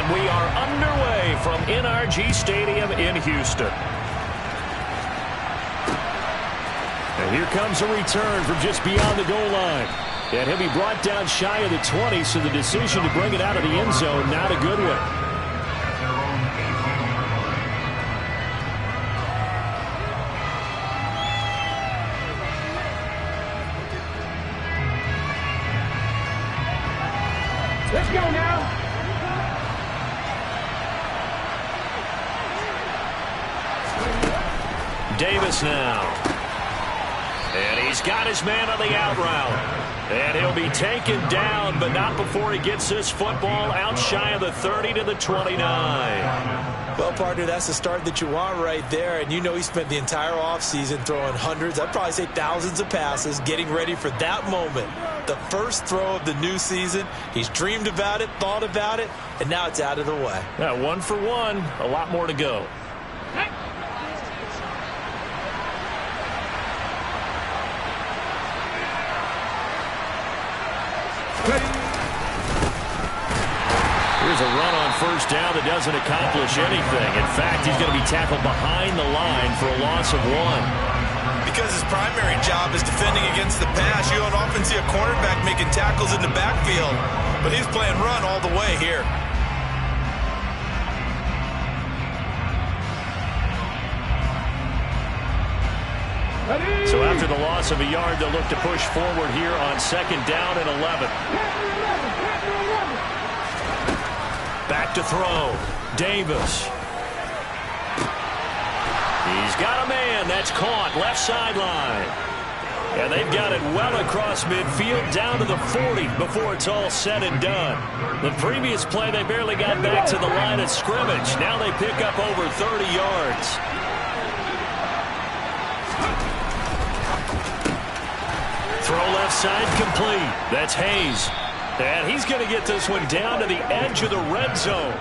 And we are underway from NRG Stadium in Houston. And here comes a return from just beyond the goal line. And he'll be brought down shy of the 20, so the decision to bring it out of the end zone, not a good one. Let's go now. Davis now. And he's got his man on the out route. And he'll be taken down, but not before he gets this football out shy of the 30 to the 29. Well, partner, that's the start that you want right there. And you know he spent the entire offseason throwing hundreds, I'd probably say thousands of passes, getting ready for that moment. The first throw of the new season. He's dreamed about it, thought about it, and now it's out of the way. Yeah, 1 for 1, a lot more to go. Here's a run on first down that doesn't accomplish anything. In fact, he's going to be tackled behind the line for a loss of 1. Because his primary job is defending against the pass, you don't often see a cornerback making tackles in the backfield. But he's playing run all the way here. So after the loss of a yard, they'll look to push forward here on second down and 11. Back to throw. Davis. He's got a man. That's caught. Left sideline. And they've got it well across midfield down to the 40 before it's all said and done. The previous play, they barely got back to the line of scrimmage. Now they pick up over 30 yards. Throw left side complete. That's Hayes. And he's going to get this one down to the edge of the red zone.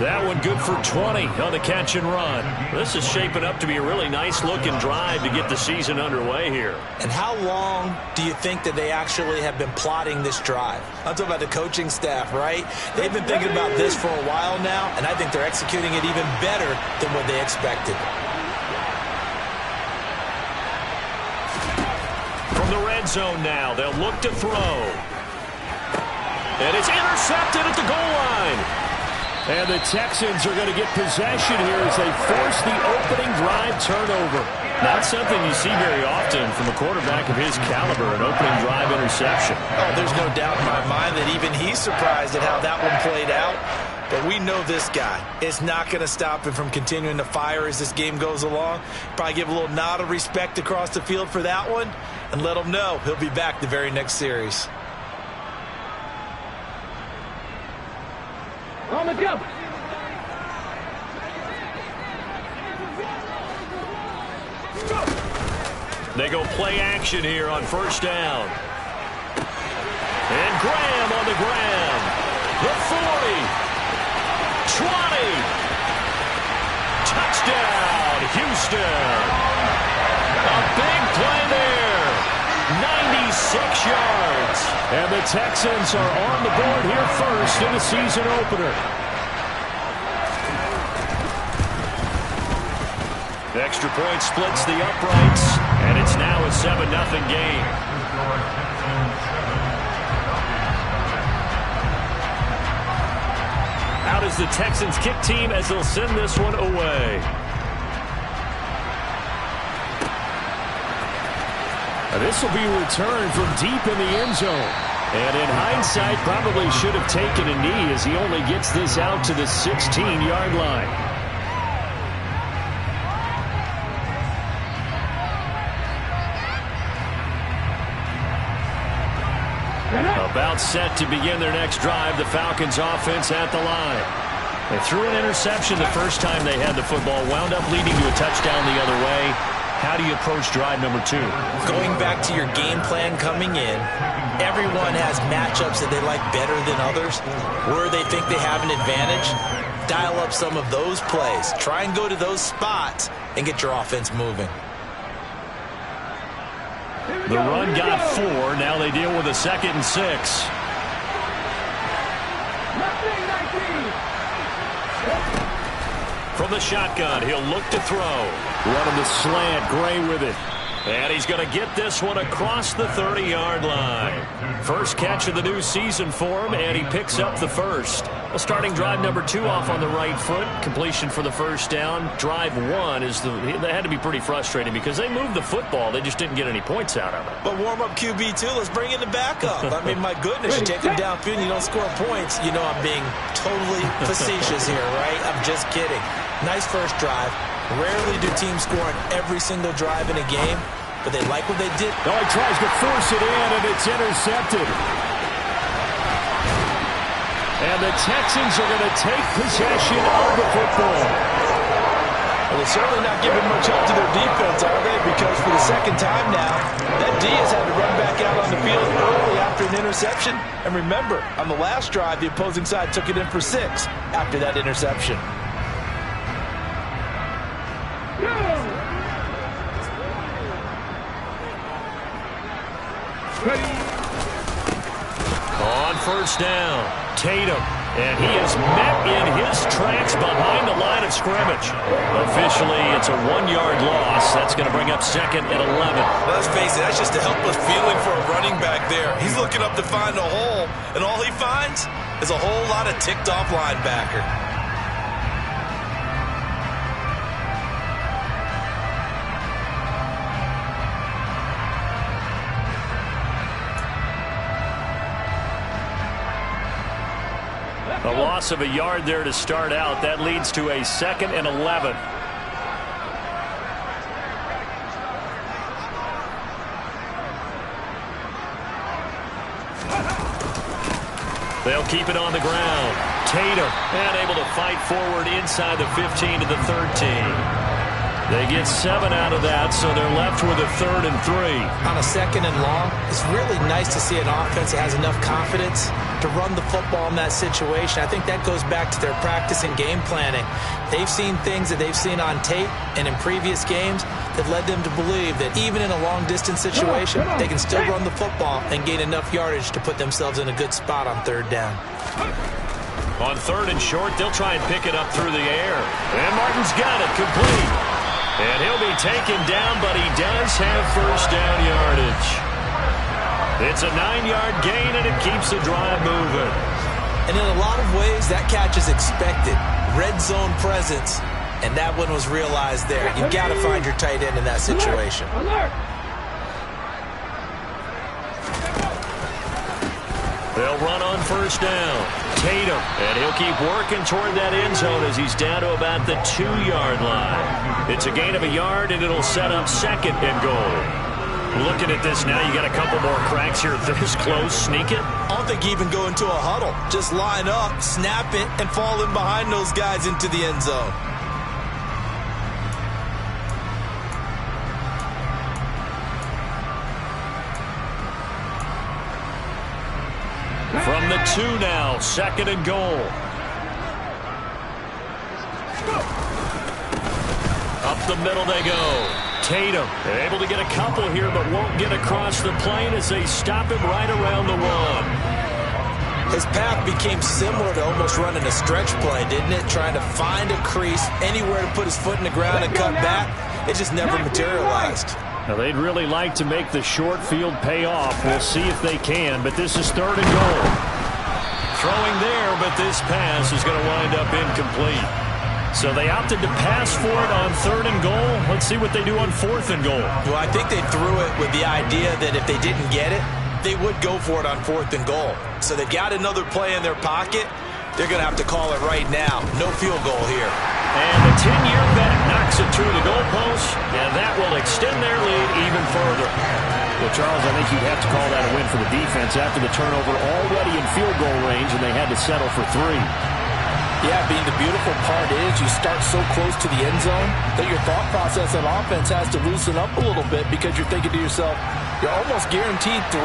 That one good for 20 on the catch and run. This is shaping up to be a really nice-looking drive to get the season underway here. And how long do you think that they actually have been plotting this drive? I'm talking about the coaching staff, right? They've been thinking about this for a while now, and I think they're executing it even better than what they expected. From the red zone now, they'll look to throw. And it's intercepted at the goal line. And the Texans are going to get possession here as they force the opening drive turnover. Not something you see very often from a quarterback of his caliber, an opening drive interception. Oh, there's no doubt in my mind that even he's surprised at how that one played out. But we know this guy is not going to stop him from continuing to fire as this game goes along. Probably give a little nod of respect across the field for that one and let him know he'll be back the very next series. On the jump. They go play action here on first down. And Graham on the ground. The 40. 20. Touchdown, Houston. A big play there. 96 yards. And the Texans are on the board here first in the season opener. The extra point splits the uprights, and it's now a 7-0 game. Out is the Texans kick team as they'll send this one away. This will be returned from deep in the end zone. And in hindsight, probably should have taken a knee as he only gets this out to the 16-yard line. About set to begin their next drive, the Falcons offense at the line. They threw an interception the first time they had the football, wound up leading to a touchdown the other way. How do you approach drive number 2? Going back to your game plan coming in, everyone has matchups that they like better than others. Where they think they have an advantage, dial up some of those plays. Try and go to those spots and get your offense moving. The run got 4. Now they deal with a 2nd and 6. From the shotgun, he'll look to throw. Running the slant, Gray with it. And he's going to get this one across the 30-yard line. First catch of the new season for him, and he picks up the first. Well, starting drive number 2 off on the right foot. Completion for the first down. Drive 1 they had to be pretty frustrating because they moved the football. They just didn't get any points out of it. But warm-up QB2, let's bring in the backup. I mean, my goodness, you take them downfield and you don't score points. You know I'm being totally facetious here, right? I'm just kidding. Nice first drive. Rarely do teams score on every single drive in a game, but they like what they did. Oh, he tries to force it in, and it's intercepted. And the Texans are going to take possession of the football. Well, they're certainly not giving much help to their defense, are they? Because for the second time now, that D has had to run back out on the field early after an interception. And remember, on the last drive, the opposing side took it in for 6 after that interception. On first down, Tatum. And he is met in his tracks behind the line of scrimmage. Officially, it's a 1-yard loss. That's going to bring up 2nd and 11. Let's face it, that's just a helpless feeling for a running back there. He's looking up to find a hole, and all he finds is a whole lot of ticked-off linebacker. A loss of a yard there to start out. That leads to a 2nd and 11. They'll keep it on the ground. Tatum, and able to fight forward inside the 15 to the 13. They get 7 out of that, so they're left with a 3rd and 3. On a 2nd and long, it's really nice to see an offense that has enough confidence to run the football in that situation. I think that goes back to their practice and game planning. They've seen things that they've seen on tape and in previous games that led them to believe that even in a long-distance situation, they can still run the football and gain enough yardage to put themselves in a good spot on 3rd down. On 3rd and short, they'll try and pick it up through the air. And Martin's got it complete. And he'll be taken down, but he does have first down yardage. It's a 9-yard gain, and it keeps the drive moving. And in a lot of ways, that catch is expected. Red zone presence, and that one was realized there. You've got to find your tight end in that situation. Alert! They'll run on first down. Tatum, and he'll keep working toward that end zone as he's down to about the 2-yard line. It's a gain of a yard, and it'll set up 2nd and goal. Looking at this now, you got a couple more cracks here. This close, sneak it. I don't think you even go into a huddle. Just line up, snap it, and fall in behind those guys into the end zone. From the 2 now, 2nd and goal. Up the middle they go. Tatum able to get a couple here, but won't get across the plane as they stop him right around the 1. His path became similar to almost running a stretch play, didn't it? Trying to find a crease, anywhere to put his foot in the ground and cut back. It just never materialized. Now, they'd really like to make the short field pay off. We'll see if they can, but this is 3rd and goal. Throwing there, but this pass is going to wind up incomplete. So they opted to pass for it on 3rd and goal. Let's see what they do on 4th and goal. Well, I think they threw it with the idea that if they didn't get it, they would go for it on 4th and goal. So they've got another play in their pocket. They're going to have to call it right now. No field goal here. And the 10-year vet knocks it through the goalpost, and that will extend their lead even further. Well, Charles, I think you'd have to call that a win for the defense after the turnover already in field goal range, and they had to settle for 3. Yeah, being the beautiful part is you start so close to the end zone that your thought process on offense has to loosen up a little bit because you're thinking to yourself, you're almost guaranteed 3.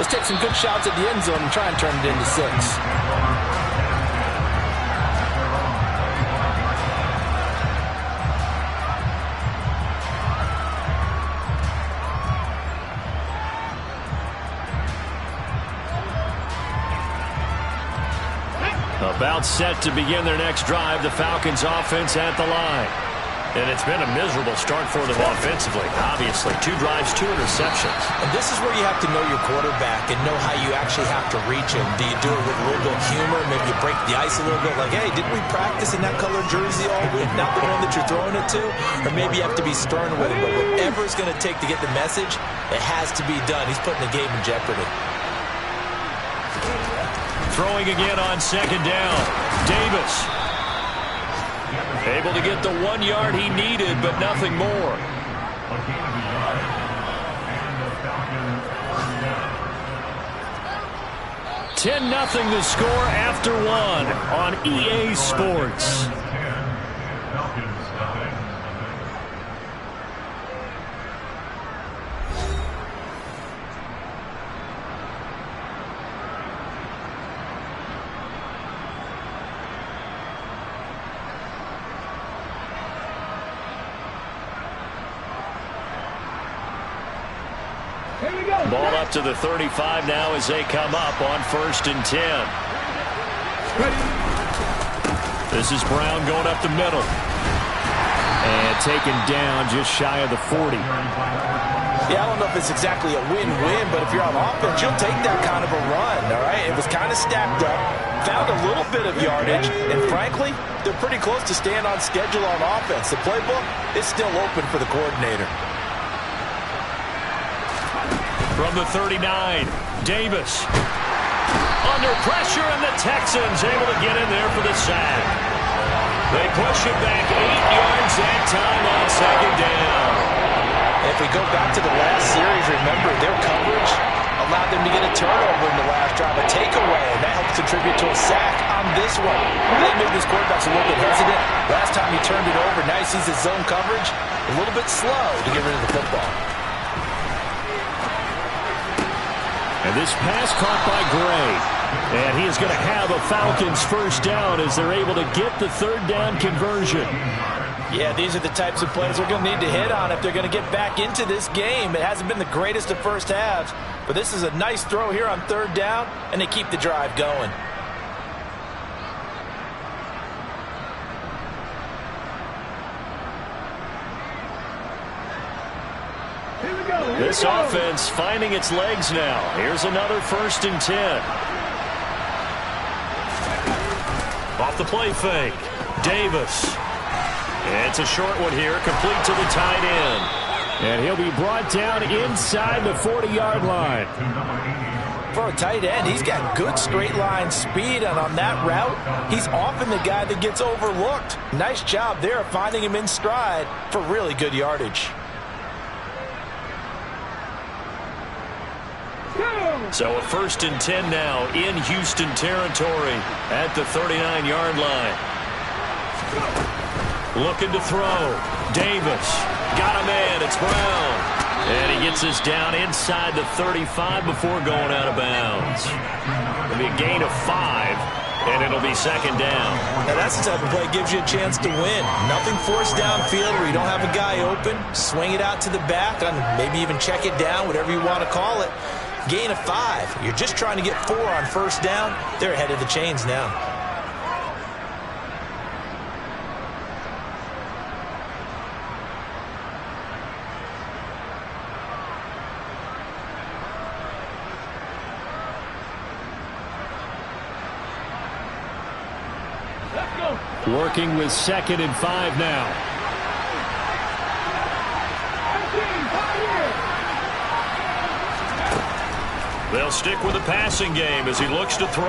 Let's take some good shots at the end zone and try and turn it into 6. About set to begin their next drive, the Falcons offense at the line. And it's been a miserable start for them offensively, obviously. 2 drives, 2 interceptions. And this is where you have to know your quarterback and know how you actually have to reach him. Do you do it with a little bit of humor? Maybe you break the ice a little bit, like, hey, didn't we practice in that colored jersey all week, not the one that you're throwing it to? Or maybe you have to be stern with him. But whatever it's going to take to get the message, it has to be done. He's putting the game in jeopardy. Throwing again on second down. Davis. Able to get the 1 yard he needed, but nothing more. $10-0 the score after 1 on EA Sports. Ball up to the 35 now as they come up on 1st and 10. This is Brown going up the middle. And taken down just shy of the 40. Yeah, I don't know if it's exactly a win-win, but if you're on offense, you'll take that kind of a run, all right? It was kind of stacked up, found a little bit of yardage, and frankly, they're pretty close to staying on schedule on offense. The playbook is still open for the coordinator. From the 39, Davis. Under pressure, and the Texans able to get in there for the sack. They push it back 8 yards that time on second down. If we go back to the last series, remember, their coverage allowed them to get a turnover in the last drive, a takeaway, and that helps contribute to a sack on this one. I think maybe this quarterback's a little bit hesitant. Last time he turned it over, now he sees his zone coverage a little bit slow to get rid of the football. And this pass caught by Gray. And he is going to have a Falcons first down as they're able to get the 3rd down conversion. Yeah, these are the types of plays they're going to need to hit on if they're going to get back into this game. It hasn't been the greatest of first halves, but this is a nice throw here on 3rd down, and they keep the drive going. This offense finding its legs now. Here's another 1st and 10. Off the play fake. Davis. It's a short one here, complete to the tight end. And he'll be brought down inside the 40-yard line. For a tight end, he's got good straight line speed, and on that route, he's often the guy that gets overlooked. Nice job there of finding him in stride for really good yardage. So a 1st and 10 now in Houston territory at the 39-yard line. Looking to throw. Davis. Got a man. It's Brown. And he gets us down inside the 35 before going out of bounds. It'll be a gain of 5, and it'll be 2nd down. Now that's the type of play that gives you a chance to win. Nothing forced downfield where you don't have a guy open. Swing it out to the back, and maybe even check it down, whatever you want to call it. Gain of 5. You're just trying to get 4 on 1st down. They're ahead of the chains now. Working with 2nd and 5 now. They'll stick with the passing game as he looks to throw.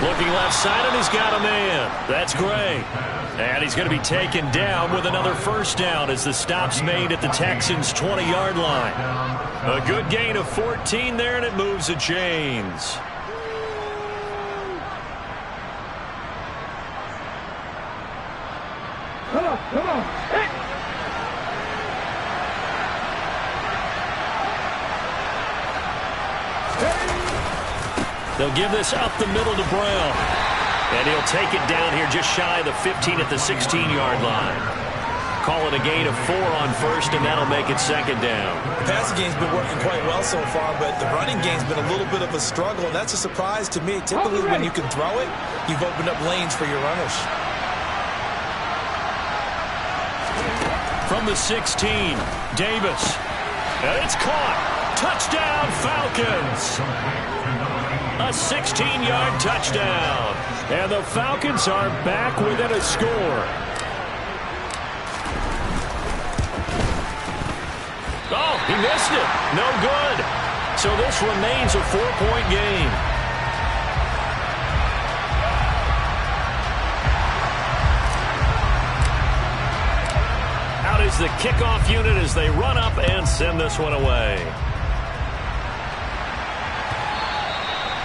Looking left side, and he's got a man. That's Gray. And he's going to be taken down with another 1st down as the stop's made at the Texans' 20-yard line. A good gain of 14 there, and it moves the chains. Come on. Hey. They'll give this up the middle to Brown. And he'll take it down here just shy of the 15 at the 16-yard line. call it a gain of 4 on first, and that'll make it second down. The passing game's been working quite well so far, but the running game's been a little bit of a struggle, and that's a surprise to me. Typically, when you can throw it, you've opened up lanes for your runners. From the 16, Davis. And it's caught. Touchdown, Falcons. A 16-yard touchdown. And the Falcons are back within a score. Oh, he missed it. No good. So this remains a 4-point game. Out is the kickoff unit as they run up and send this one away.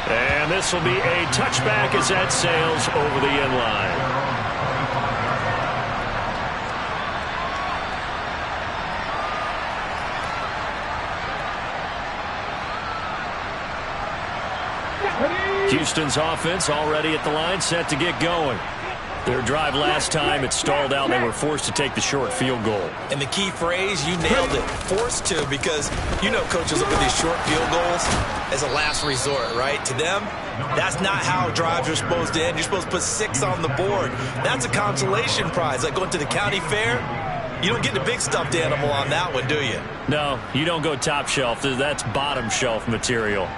And this will be a touchback as that sails over the end line. Houston's offense already at the line, set to get going. Their drive last time, it stalled out. They were forced to take the short field goal. And the key phrase, you nailed it, forced to, because you know coaches look at these short field goals as a last resort, right? To them, that's not how drives are supposed to end. You're supposed to put 6 on the board. That's a consolation prize, like going to the county fair. You don't get the big stuffed animal on that one, do you? No, you don't go top shelf. That's bottom shelf material.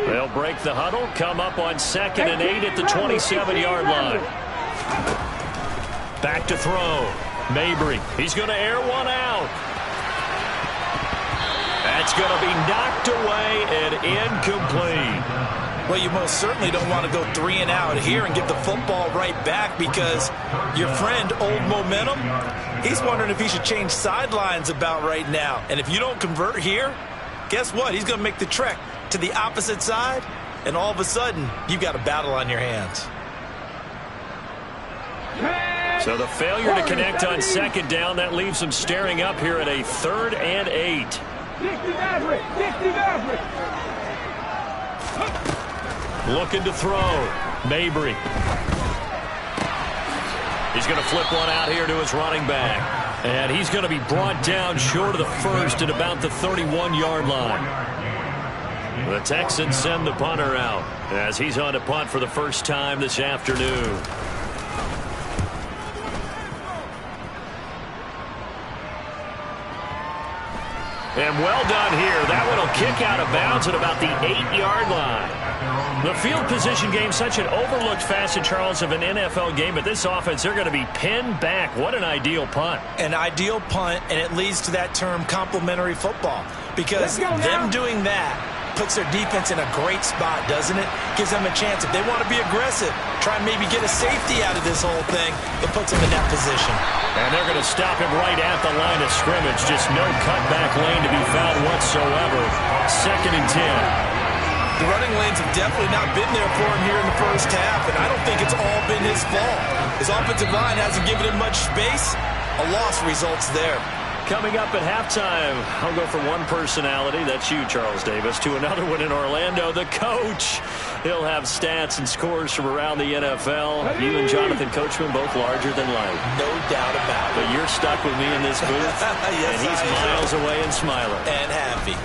They'll break the huddle, come up on 2nd and 8 at the 27-yard line. Back to throw. Mabry, he's going to air one out. That's going to be knocked away and incomplete. Well, you most certainly don't want to go 3 and out here and get the football right back, because your friend, Old Momentum, he's wondering if he should change sidelines about right now. And if you don't convert here, guess what? He's going to make the trek to the opposite side, and all of a sudden, you've got a battle on your hands. So the failure to connect on 2nd down, that leaves them staring up here at a 3rd and 8. Looking to throw. Mabry. He's going to flip one out here to his running back. And he's going to be brought down short of the first at about the 31-yard line. The Texans send the punter out as he's on to punt for the first time this afternoon. And well done here. That one will kick out of bounds at about the 8-yard line. The field position game, such an overlooked facet, Charles, of an NFL game, but this offense, they're going to be pinned back. What an ideal punt. An ideal punt, and it leads to that term complementary football, because them doing that puts their defense in a great spot, doesn't it? Gives them a chance. If they want to be aggressive, try and maybe get a safety out of this whole thing, it puts them in that position. And they're going to stop him right at the line of scrimmage. Just no cutback lane to be found whatsoever. 2nd and 10. The running lanes have definitely not been there for him here in the first half, and I don't think it's all been his fault. His offensive line hasn't given him much space. A loss results there. Coming up at halftime, I'll go from one personality, that's you, Charles Davis, to another one in Orlando, the coach. He'll have stats and scores from around the NFL. You and Jonathan Coachman both larger than life. No doubt about it. But you're stuck with me in this booth, yes, and he's miles away and smiling. And happy.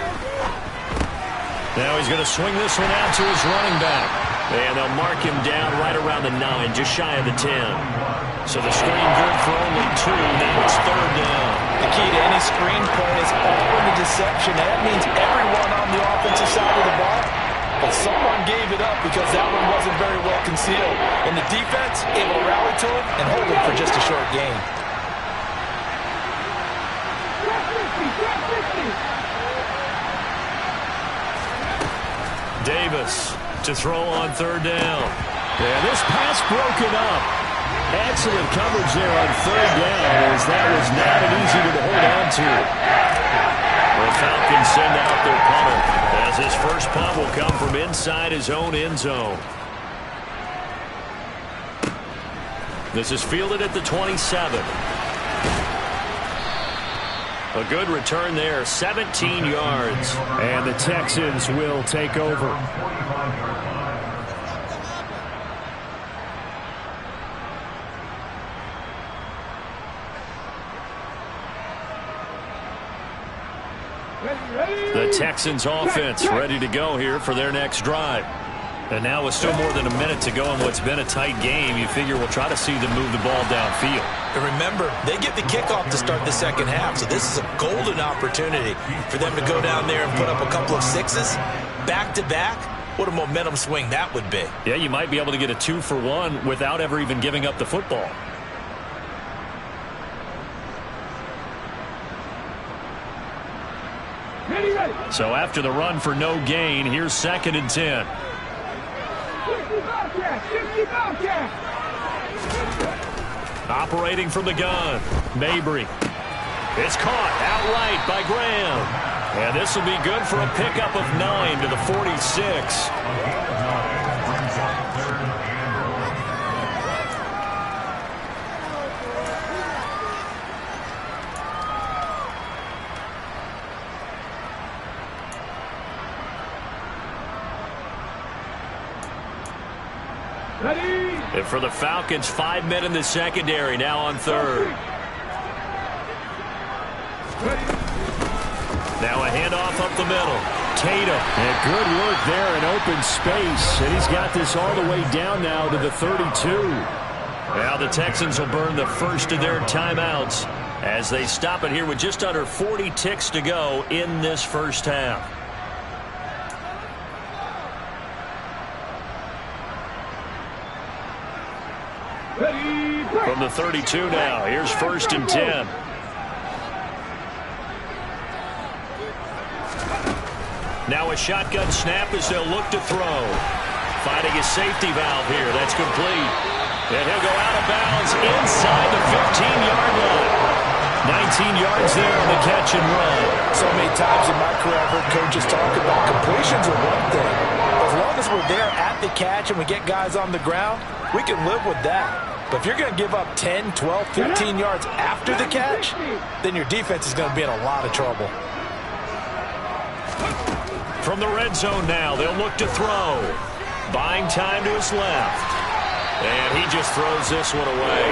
Now he's going to swing this one out to his running back. And they'll mark him down right around the 9, just shy of the 10. So the screen good for only 2. Now it's 3rd down. The key to any screen play is all in the deception. That means everyone on the offensive side of the ball. But someone gave it up because that one wasn't very well concealed. And the defense able to rally to it and hold it for just a short gain. Davis to throw on 3rd down. And this pass broken up. Excellent coverage there on 3rd down, as that was not an easy one to hold on to. The Falcons send out their punter, as his first punt will come from inside his own end zone. This is fielded at the 27. A good return there, 17 yards. And the Texans will take over. The Texans offense ready to go here for their next drive. And now with still more than a minute to go in what's been a tight game, you figure we'll try to see them move the ball downfield. And remember, they get the kickoff to start the second half, so this is a golden opportunity for them to go down there and put up a couple of sixes back-to-back. What a momentum swing that would be. Yeah, you might be able to get a 2-for-1 without ever even giving up the football. So after the run for no gain, here's 2nd and 10. Operating from the gun, Mabry. It's caught outright by Graham. And this will be good for a pickup of 9 to the 46. And for the Falcons, 5 men in the secondary, now on 3rd. Now a handoff up the middle. Tatum. And good work there in open space. And he's got this all the way down now to the 32. Now the Texans will burn the first of their timeouts as they stop it here with just under 40 ticks to go in this first half. From the 32 now, here's 1st and 10. Now a shotgun snap as they'll look to throw. Finding a safety valve here. That's complete. And he'll go out of bounds inside the 15-yard line. 19 yards there on the catch and run. So many times in my career I've heard coaches talk about completions are one thing. As long as we're there at the catch and we get guys on the ground, we can live with that. But if you're going to give up 10, 12, 15 yards after the catch, then your defense is going to be in a lot of trouble. From the red zone now, they'll look to throw. Buying time to his left. And he just throws this one away.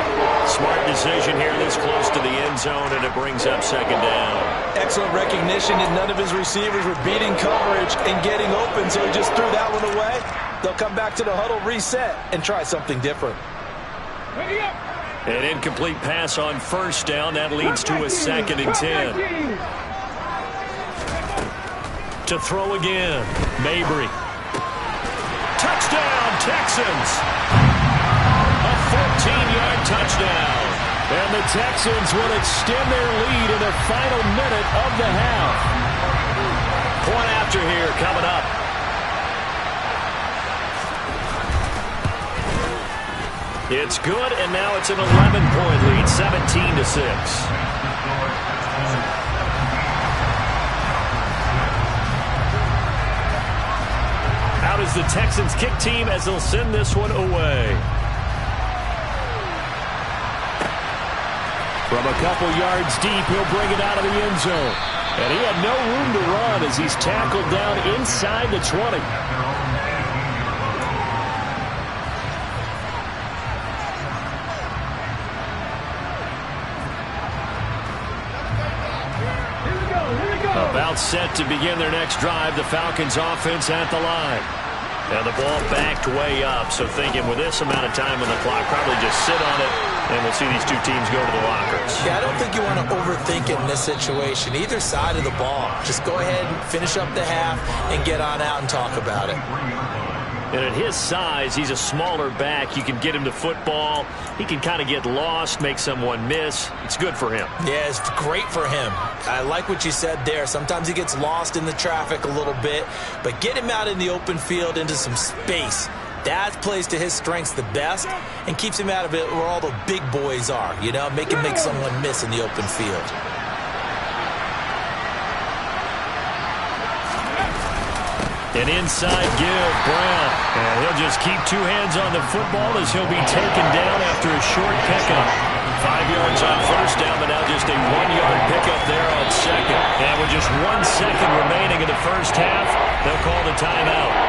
Smart decision here this close to the end zone, and it brings up 2nd down. Excellent recognition, and none of his receivers were beating coverage and getting open, so he just threw that one away. They'll come back to the huddle, reset, and try something different. An incomplete pass on 1st down. That leads to a 2nd and 10. To throw again. Mabry. Touchdown, Texans. A 14-yard touchdown. And the Texans will extend their lead in the final minute of the half. Point after here coming up. It's good, and now it's an 11-point lead, 17-6. Out is the Texans kick team as they'll send this one away. From a couple yards deep, he'll bring it out of the end zone. And he had no room to run as he's tackled down inside the 20. About set to begin their next drive, the Falcons offense at the line. And the ball backed way up, so thinking with this amount of time on the clock, probably just sit on it, and we'll see these two teams go to the lockers. Yeah, I don't think you want to overthink it in this situation. Either side of the ball. Just go ahead and finish up the half and get on out and talk about it. And at his size, he's a smaller back. You can get him to football. He can kind of get lost, make someone miss. It's good for him. Yeah, it's great for him. I like what you said there. Sometimes he gets lost in the traffic a little bit, but get him out in the open field into some space. That plays to his strengths the best and keeps him out of it where all the big boys are, you know, make him make someone miss in the open field. An inside give, Brown. And he'll just keep two hands on the football as he'll be taken down after a short pickup. 5 yards on first down, but now just a 1-yard pickup there on second. And with just 1 second remaining in the first half, they'll call the timeout.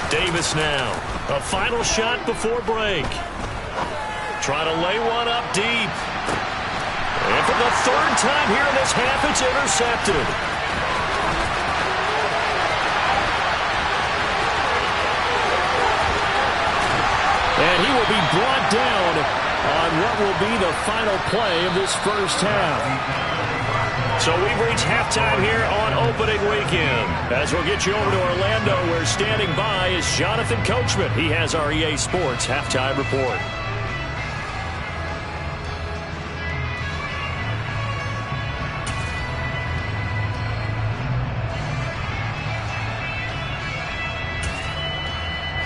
Davis now. A final shot before break. Trying to lay one up deep. And for the third time here in this half, it's intercepted. And he will be brought down on what will be the final play of this first half. So we've reached halftime here on opening weekend. As we'll get you over to Orlando, where standing by is Jonathan Coachman. He has our EA Sports halftime report.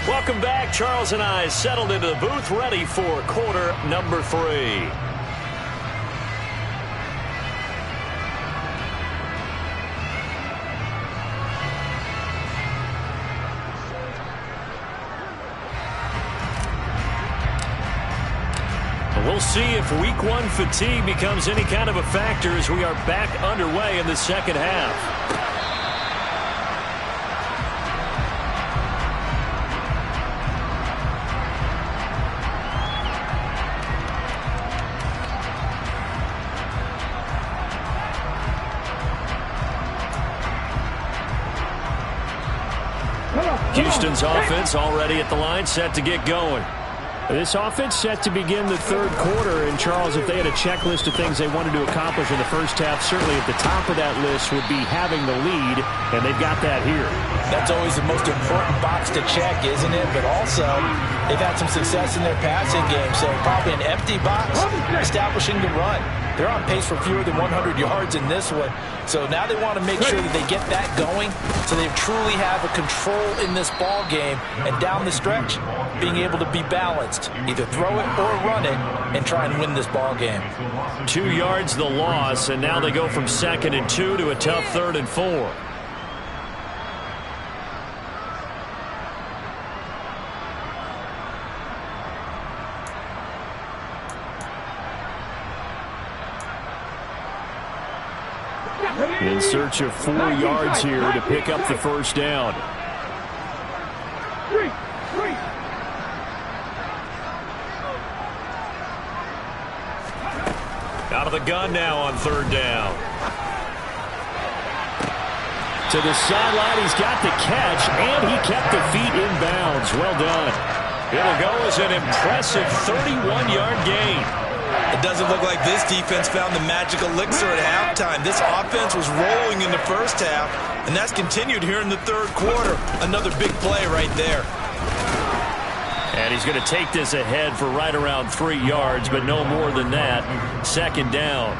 Welcome back. Charles and I settled into the booth, ready for quarter number 3. We'll see if week 1 fatigue becomes any kind of a factor as we are back underway in the second half. Houston's offense already at the line, set to get going. This offense set to begin the third quarter, and Charles, if they had a checklist of things they wanted to accomplish in the first half, certainly at the top of that list would be having the lead, and they've got that here. That's always the most important box to check, isn't it? But also, they've had some success in their passing game, so probably an empty box, establishing the run. They're on pace for fewer than 100 yards in this one, so now they want to make sure that they get that going so they truly have a control in this ball game, and down the stretch, being able to be balanced, either throw it or run it, and try and win this ball game. 2 yards the loss, and now they go from 2nd and 2 to a tough 3rd and 4. In search of 4 yards here to pick up the first down. Out of the gun now on 3rd down. To the sideline, he's got the catch, and he kept the feet in bounds. Well done. It'll go as an impressive 31-yard gain. It doesn't look like this defense found the magic elixir at halftime. This offense was rolling in the first half, and that's continued here in the third quarter. Another big play right there. And he's going to take this ahead for right around 3 yards, but no more than that. 2nd down.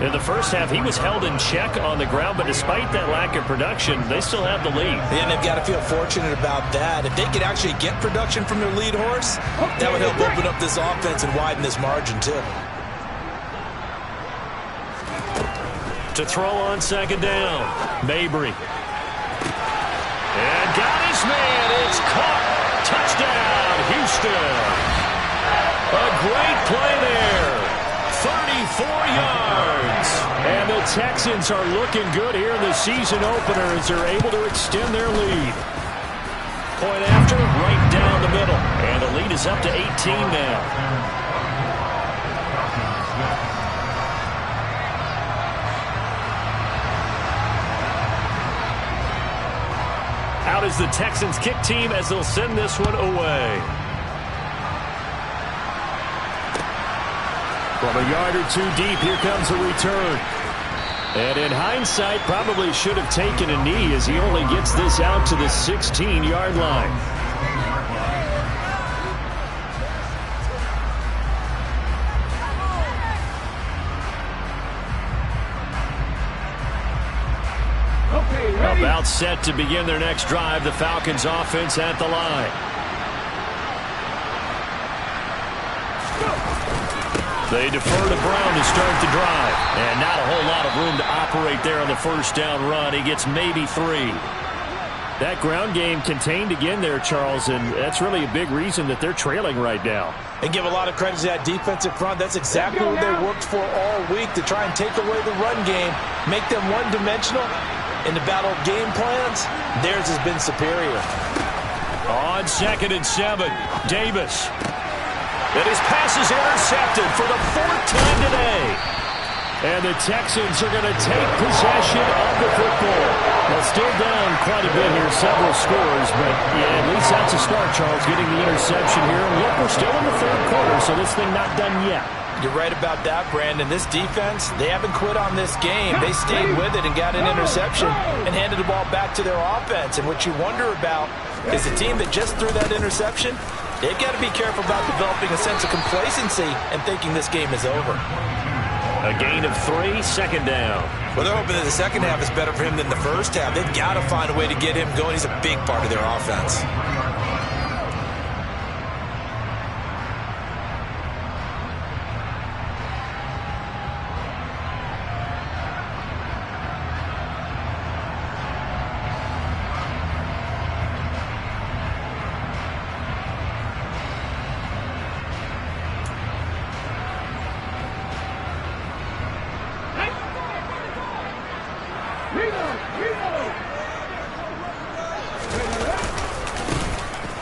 In the first half, he was held in check on the ground, but despite that lack of production, they still have the lead. And they've got to feel fortunate about that. If they could actually get production from their lead horse, that would help open up this offense and widen this margin, too. To throw on 2nd down, Mabry. And got his man. It's caught. Touchdown, Houston. A great play there. 34 yards. And the Texans are looking good here in the season opener as they're able to extend their lead. Point after, right down the middle. And the lead is up to 18 now. is the Texans kick team as they'll send this one away. From a yard or two deep, here comes a return. And in hindsight, probably should have taken a knee as he only gets this out to the 16-yard line. About set to begin their next drive, the Falcons offense at the line. They defer to Brown to start the drive. And not a whole lot of room to operate there on the first down run. He gets maybe 3. That ground game contained again there, Charles, and that's really a big reason that they're trailing right now. And give a lot of credit to that defensive front. That's exactly what they worked for all week, to try and take away the run game, make them one-dimensional. In the battle of game plans, theirs has been superior. On 2nd and 7, Davis. And his pass is intercepted for the 4th time today. And the Texans are going to take possession of the football. Well, still down quite a bit here, several scores, but yeah, at least that's a start, Charles, getting the interception here. And look, we're still in the 3rd quarter, so this thing not done yet. You're right about that, Brandon. This defense, they haven't quit on this game. They stayed with it and got an interception and handed the ball back to their offense. And what you wonder about is the team that just threw that interception, they've got to be careful about developing a sense of complacency and thinking this game is over. A gain of 3, 2nd down. Well, they're hoping that the second half is better for him than the first half. They've got to find a way to get him going. He's a big part of their offense.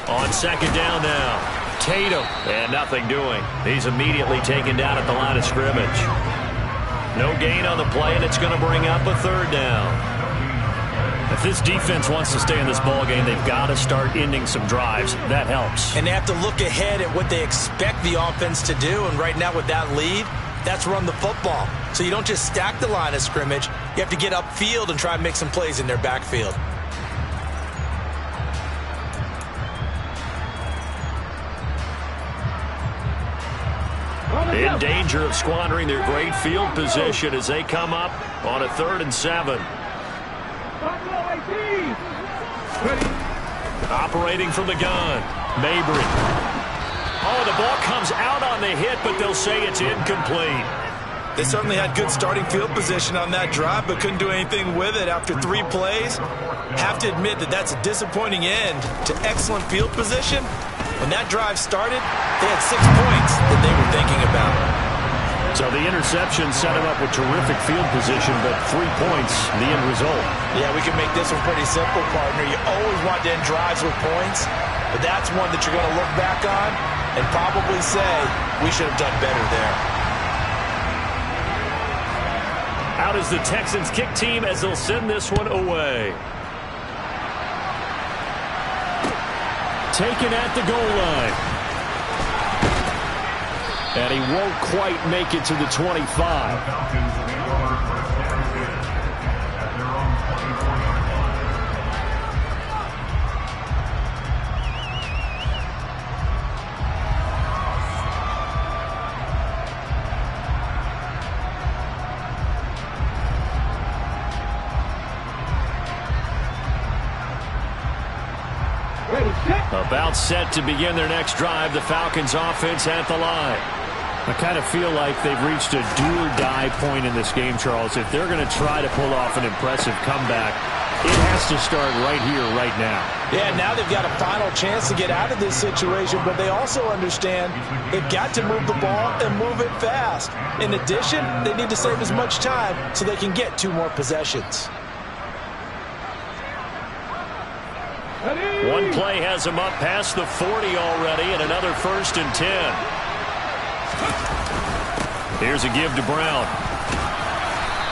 On 2nd down now, Tatum, and nothing doing. He's immediately taken down at the line of scrimmage. No gain on the play, and it's going to bring up a 3rd down. If this defense wants to stay in this ballgame, they've got to start ending some drives. That helps. And they have to look ahead at what they expect the offense to do, and right now with that lead, that's run the football. So you don't just stack the line of scrimmage. You have to get upfield and try and make some plays in their backfield. In danger of squandering their great field position as they come up on a 3rd and 7. Operating from the gun, Mabry. Oh, the ball comes out on the hit, but they'll say it's incomplete. They certainly had good starting field position on that drive, but couldn't do anything with it after 3 plays. Have to admit that that's a disappointing end to excellent field position. When that drive started, they had 6 points that they were thinking about. So the interception set him up with terrific field position, but 3 points, the end result. Yeah, we can make this one pretty simple, partner. You always want to end drives with points, but that's one that you're going to look back on and probably say, we should have done better there. Out is the Texans kick team as they'll send this one away. Taken at the goal line. And he won't quite make it to the 25. About set to begin their next drive, the Falcons offense at the line. I kind of feel like they've reached a do-or-die point in this game, Charles. If they're going to try to pull off an impressive comeback, it has to start right here, right now. Yeah, now they've got a final chance to get out of this situation, but they also understand they've got to move the ball and move it fast. In addition, they need to save as much time so they can get 2 more possessions. One play has him up past the 40 already, and another 1st and 10. Here's a give to Brown.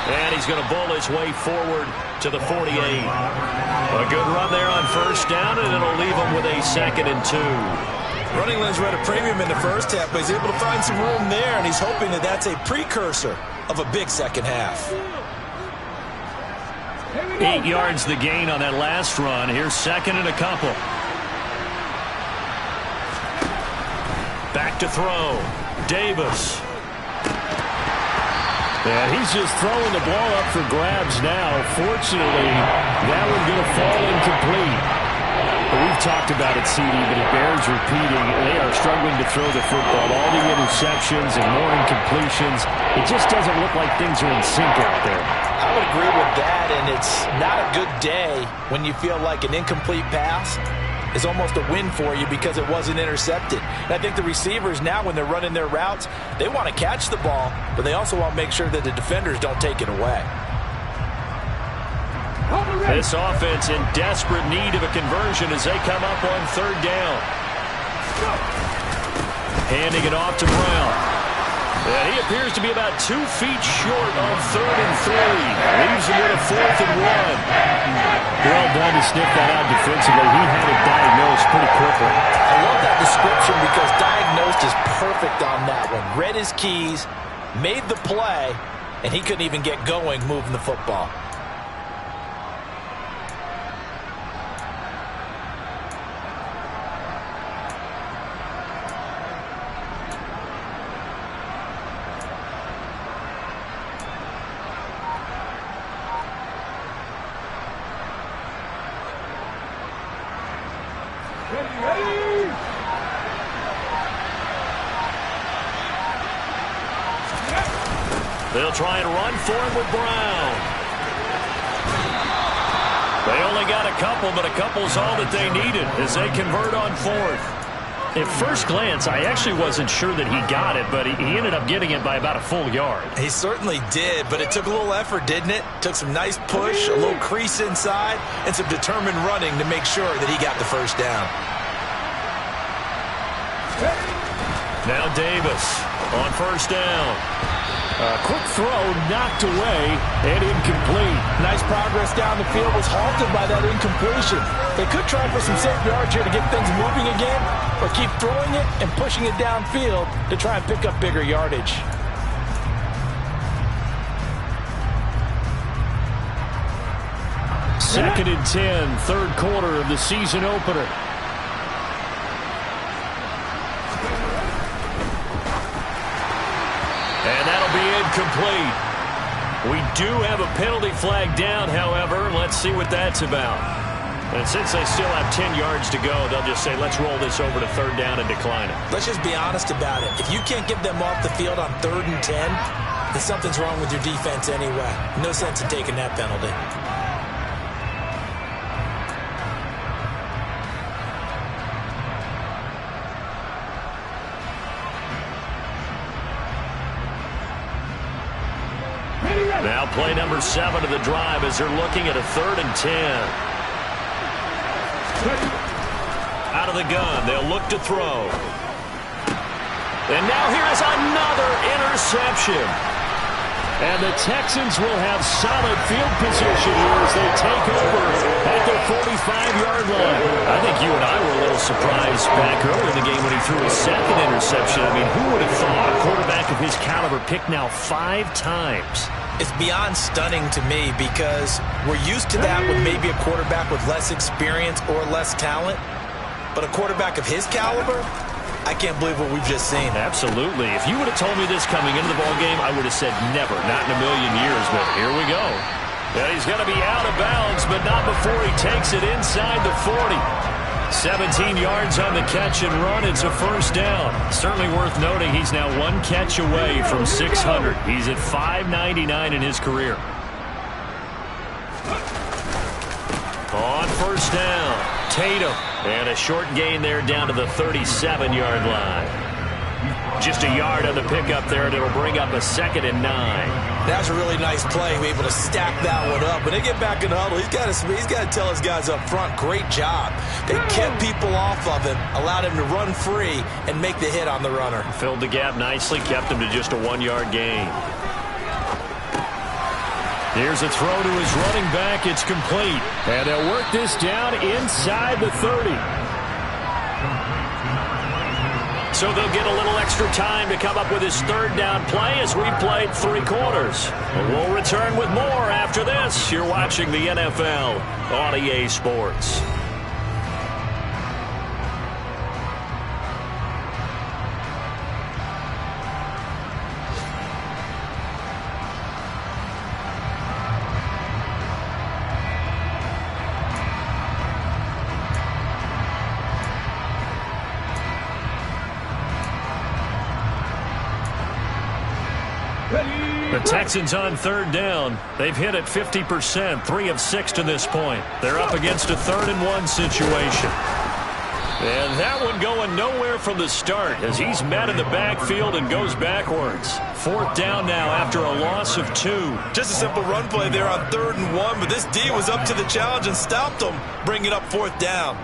And he's going to bowl his way forward to the 48. A good run there on first down, and it'll leave him with a 2nd and 2. Running lanes were at a premium in the first half, but he's able to find some room there, and he's hoping that that's a precursor of a big second half. 8 yards the gain on that last run. Here's 2nd and a couple. Back to throw. Davis. And he's just throwing the ball up for grabs now. Fortunately, that one going to fall incomplete. We've talked about it, CD, but it bears repeating. They are struggling to throw the football. All the interceptions and more incompletions. It just doesn't look like things are in sync out there. I would agree with that, and it's not a good day when you feel like an incomplete pass is almost a win for you because it wasn't intercepted. And I think the receivers now, when they're running their routes, they want to catch the ball, but they also want to make sure that the defenders don't take it away. This offense in desperate need of a conversion as they come up on 3rd down. Handing it off to Brown. And he appears to be about 2 feet short on 3rd and 3. Leaves him with a 4th and 1. Well done to sniff that out defensively. He had it diagnosed pretty quickly. I love that description because diagnosed is perfect on that one. Read his keys, made the play, and he couldn't even get going moving the football. They'll try and run for him with Brown. They only got a couple, but a couple's all that they needed as they convert on 4th. At first glance, I actually wasn't sure that he got it, but he ended up getting it by about a full yard. He certainly did, but it took a little effort, didn't it? Took some nice push, a little crease inside, and some determined running to make sure that he got the first down. Now Davis on first down. A quick throw knocked away and incomplete. Nice progress down the field, was halted by that incompletion. They could try for some safe yards here to get things moving again, or keep throwing it and pushing it downfield to try and pick up bigger yardage. Second and 10, 3rd quarter of the season opener. And that'll be incomplete. We do have a penalty flag down, however. Let's see what that's about. And since they still have 10 yards to go, they'll just say, let's roll this over to 3rd down and decline it. Let's just be honest about it. If you can't get them off the field on 3rd and 10, then something's wrong with your defense anyway. No sense in taking that penalty. Now play number 7 of the drive as they're looking at a 3rd and 10. Out of the gun, they'll look to throw. And now here is another interception. And the Texans will have solid field position here as they take over at their 45-yard line. I think you and I were a little surprised back early in the game when he threw his 2nd interception. I mean, who would have thought a quarterback of his caliber picked now 5 times? It's beyond stunning to me because we're used to that with maybe a quarterback with less experience or less talent. But a quarterback of his caliber, I can't believe what we've just seen. Absolutely. If you would have told me this coming into the ballgame, I would have said never, not in a million years. But here we go. Yeah, he's going to be out of bounds, but not before he takes it inside the 40. 17 yards on the catch and run. It's a first down. Certainly worth noting he's now 1 catch away from 600. He's at 599 in his career. On first down, Tatum. And a short gain there down to the 37-yard line. Just a yard on the pickup there, and it'll bring up a 2nd and 9. That's a really nice play. Be able to stack that one up. When they get back in the huddle, he's got to tell his guys up front, great job. They kept people off of him, allowed him to run free, and make the hit on the runner. Filled the gap nicely, kept him to just a 1-yard gain. Here's a throw to his running back. It's complete. And they'll work this down inside the 30. So they'll get a little extra time to come up with his third down play as we've played 3 quarters. And we'll return with more after this. You're watching the NFL on EA Sports. The Texans on third down. They've hit it 50%, 3 of 6 to this point. They're up against a 3rd-and-1 situation. And that one going nowhere from the start as he's met in the backfield and goes backwards. 4th down now after a loss of 2. Just a simple run play there on 3rd-and-1, but this D was up to the challenge and stopped them, bringing up 4th down.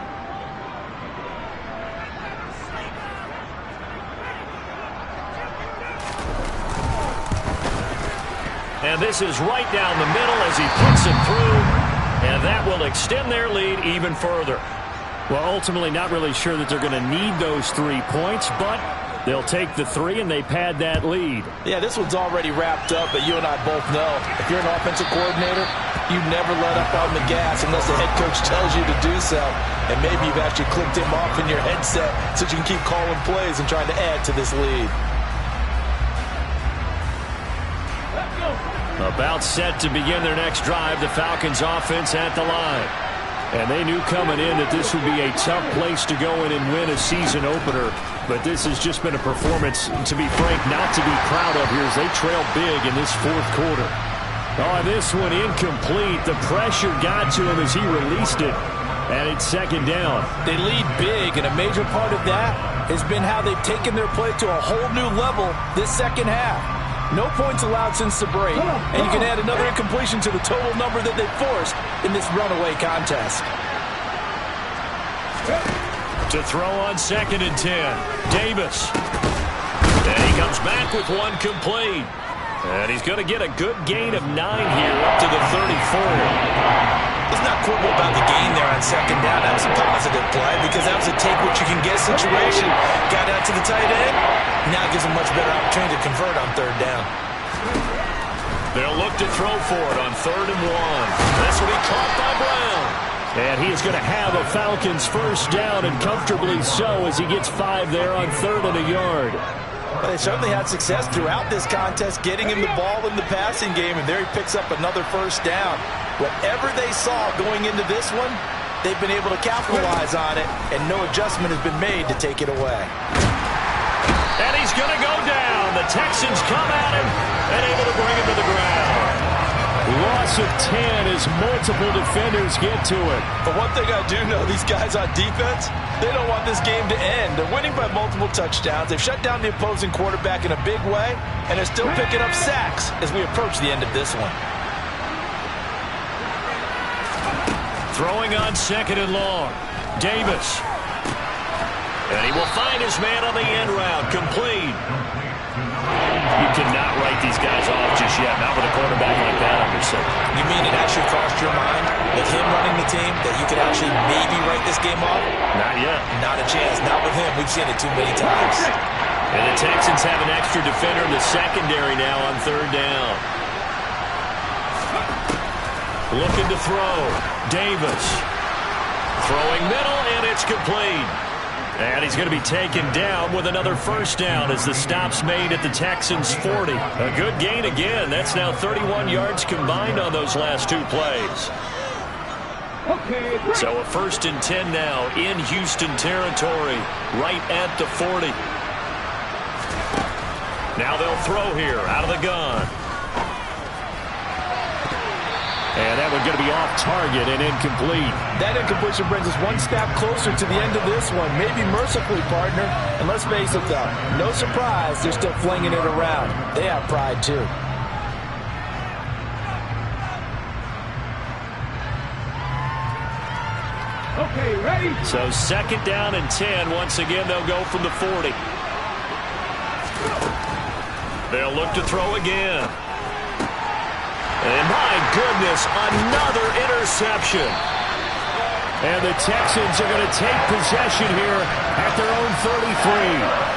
And this is right down the middle as he puts it through. And that will extend their lead even further. Well, ultimately not really sure that they're going to need those 3 points, but they'll take the 3 and they pad that lead. Yeah, this one's already wrapped up, but you and I both know if you're an offensive coordinator, you never let up on the gas unless the head coach tells you to do so. And maybe you've actually clicked him off in your headset so you can keep calling plays and trying to add to this lead. About set to begin their next drive, the Falcons offense at the line. And they knew coming in that this would be a tough place to go in and win a season opener. But this has just been a performance, to be frank, not to be proud of here as they trail big in this 4th quarter. Oh, this one incomplete. The pressure got to him as he released it. And it's 2nd down. They lead big, and a major part of that has been how they've taken their play to a whole new level this 2nd half. No points allowed since the break, and you can add another incompletion to the total number that they've forced in this runaway contest. To throw on 2nd and 10, Davis. And he comes back with one complete. And he's going to get a good gain of 9 here up to the 34. Let's not quibble about the gain there on 2nd down. That was a positive play because that was a take-what-you-can-get situation. Got out to the tight end. Now it gives him much better opportunity to convert on 3rd down. They'll look to throw for it on 3rd and 1. This will be caught by Brown. And he is going to have a Falcons 1st down, and comfortably so as he gets 5 there on 3rd and a yard. Well, they certainly had success throughout this contest getting him the ball in the passing game, and there he picks up another 1st down. Whatever they saw going into this one, they've been able to capitalize on it, and no adjustment has been made to take it away. And he's going to go down. The Texans come at him and able to bring him to the ground. Loss of 10 as multiple defenders get to it. But one thing I do know, these guys on defense, they don't want this game to end. They're winning by multiple touchdowns. They've shut down the opposing quarterback in a big way, and they're still picking up sacks as we approach the end of this one. Throwing on 2nd and long. Davis. And he will find his man on the end route. Complete. You cannot write these guys off just yet. Not with a quarterback like that under center. You mean it actually crossed your mind with him running the team that you could actually maybe write this game off? Not yet. Not a chance. Not with him. We've seen it too many times. And the Texans have an extra defender in the secondary now on 3rd down. Looking to throw. Davis. Throwing middle, and it's complete. And he's going to be taken down with another 1st down as the stop's made at the Texans' 40. A good gain again. That's now 31 yards combined on those last 2 plays. So a 1st and 10 now in Houston territory, right at the 40. Now they'll throw here out of the gun. And that one's going to be off target and incomplete. That incompletion brings us one step closer to the end of this one. Maybe mercifully, partner. And let's face it, though, no surprise, they're still flinging it around. They have pride, too. Okay, ready? So 2nd down and 10. Once again, they'll go from the 40. They'll look to throw again. And my goodness, another interception. And the Texans are going to take possession here at their own 33.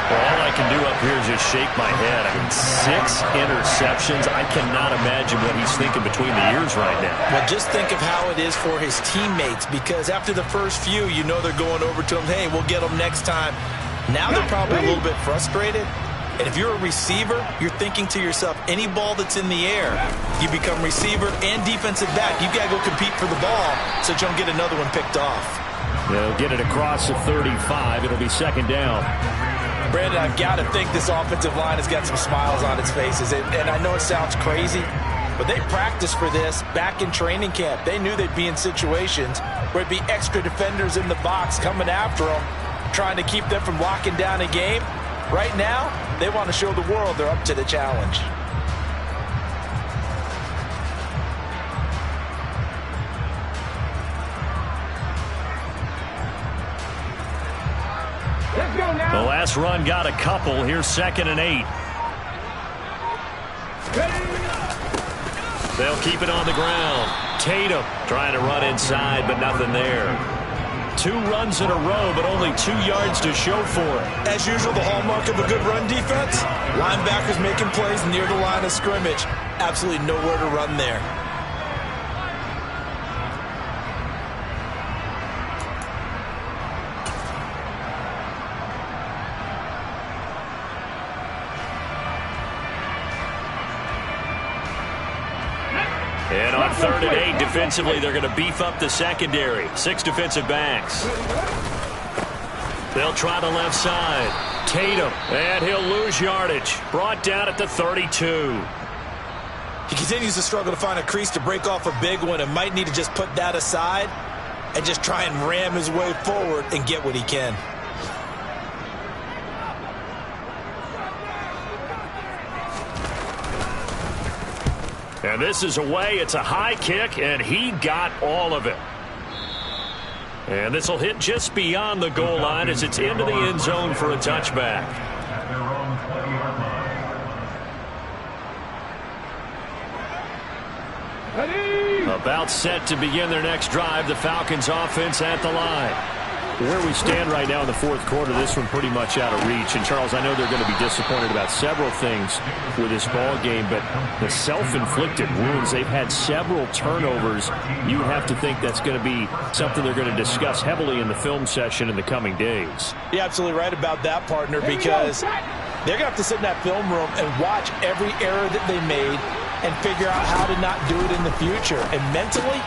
Well, all I can do up here is just shake my head. I mean, 6 interceptions. I cannot imagine what he's thinking between the ears right now. Well, just think of how it is for his teammates, because after the first few, you know they're going over to him, hey, we'll get them next time. Now they're probably a little bit frustrated. And if you're a receiver, you're thinking to yourself, any ball that's in the air, you become receiver and defensive back. You've got to go compete for the ball so you don't get another one picked off. They'll get it across the 35. It'll be second down. Brandon, I've got to think this offensive line has got some smiles on its faces. And I know it sounds crazy, but they practiced for this back in training camp. They knew they'd be in situations where it'd be extra defenders in the box coming after them, trying to keep them from locking down a game. Right now, they want to show the world they're up to the challenge. The last run got a couple. Here's 2nd and 8. They'll keep it on the ground. Tatum trying to run inside, but nothing there. 2 runs in a row, but only 2 yards to show for it. As usual, the hallmark of a good run defense, linebackers making plays near the line of scrimmage. Absolutely nowhere to run there. And on 3rd and 8, defensively, they're going to beef up the secondary. 6 defensive backs. They'll try the left side. Tatum, and he'll lose yardage. Brought down at the 32. He continues to struggle to find a crease to break off a big one and might need to just put that aside and just try and ram his way forward and get what he can. And this is away. It's a high kick, and he got all of it. And this will hit just beyond the goal line as it's into the end zone for a touchback. About set to begin their next drive. The Falcons offense at the line. Where we stand right now in the 4th quarter, this one pretty much out of reach. And, Charles, I know they're going to be disappointed about several things with this ball game, but the self-inflicted wounds, they've had several turnovers. You have to think that's going to be something they're going to discuss heavily in the film session in the coming days. You're absolutely right about that, partner, because they're going to have to sit in that film room and watch every error that they made and figure out how to not do it in the future. And mentally,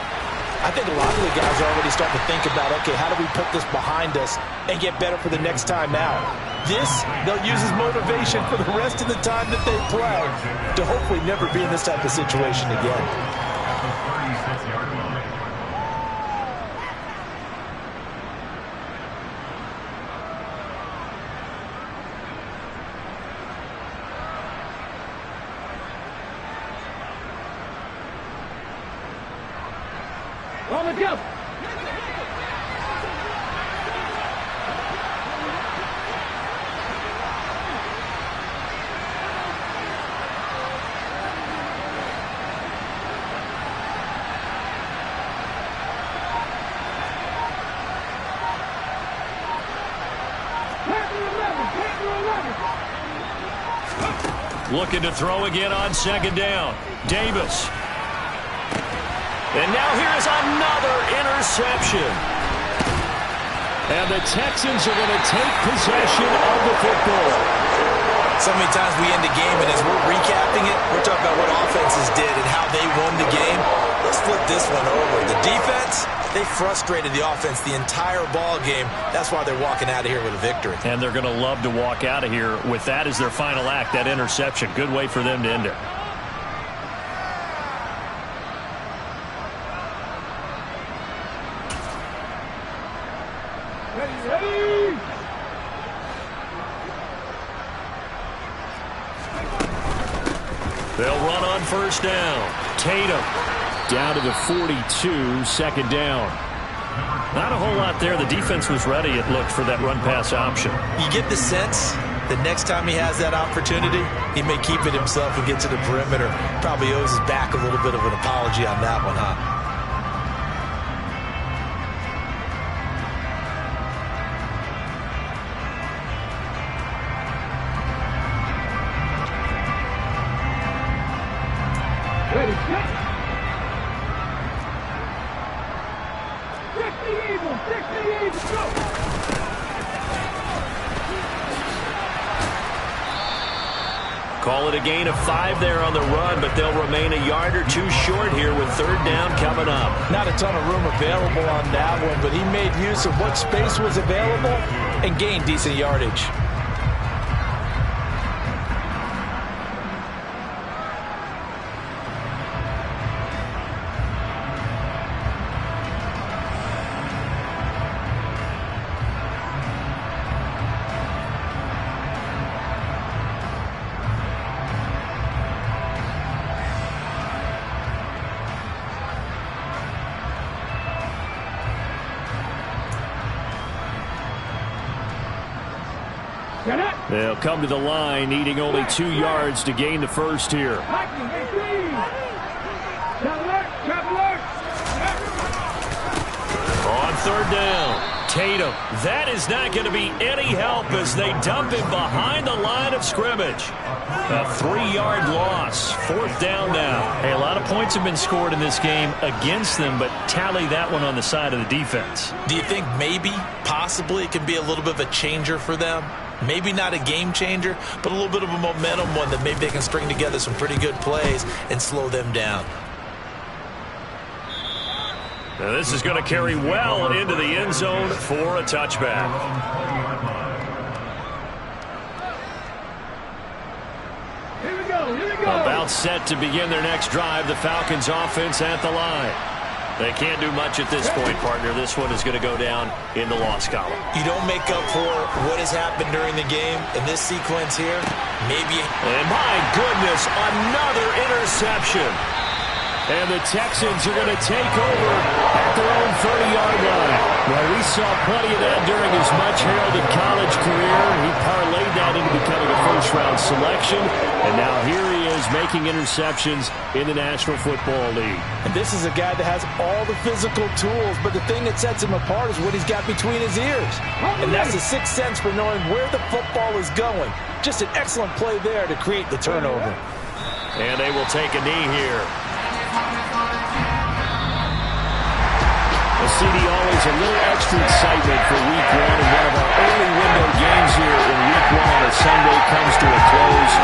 I think a lot of the guys are already starting to think about, okay, how do we put this behind us and get better for the next time out? This, they'll use as motivation for the rest of the time that they play to hopefully never be in this type of situation again. Go. Looking to throw again on 2nd down. Davis. And now here's another interception. And the Texans are going to take possession of the football. So many times we end the game, and as we're recapping it, we're talking about what offenses did and how they won the game. Let's flip this one over. The defense, they frustrated the offense the entire ball game. That's why they're walking out of here with a victory. And they're going to love to walk out of here with that as their final act, that interception. Good way for them to end it. They'll run on 1st down. Tatum down to the 42, 2nd down. Not a whole lot there. The defense was ready, it looked, for that run-pass option. You get the sense the next time he has that opportunity, he may keep it himself and get to the perimeter. Probably owes his back a little bit of an apology on that one, huh? Ready, set. Check the evil, go! Call it a gain of 5 there on the run, but they'll remain a yard or two short here with third down coming up. Not a ton of room available on that one, but he made use of what space was available and gained decent yardage. They'll come to the line, needing only 2 yards to gain the first here. On third down, Tatum. That is not going to be any help as they dump him behind the line of scrimmage. A 3-yard loss. Fourth down now. Hey, a lot of points have been scored in this game against them, but tally that one on the side of the defense. Do you think maybe, possibly, it can be a little bit of a changer for them? Maybe not a game changer, but a little bit of a momentum one that maybe they can string together some pretty good plays and slow them down. Now this is going to carry well into the end zone for a touchback. Here we go. About set to begin their next drive. The Falcons offense at the line. They can't do much at this point, partner. This one is going to go down in the loss column. You don't make up for what has happened during the game in this sequence here. Maybe. And my goodness, another interception. And the Texans are going to take over at their own 30-yard line. Well, we saw plenty of that during his much-heralded college career. He parlayed that into becoming a first-round selection. And now here he is making interceptions in the National Football League. And this is a guy that has all the physical tools, but the thing that sets him apart is what he's got between his ears. And that's the sixth sense for knowing where the football is going. Just an excellent play there to create the turnover. And they will take a knee here. Well, CD, always a little extra excitement for Week 1, and one of our early window games here in Week 1 on a Sunday comes to a close.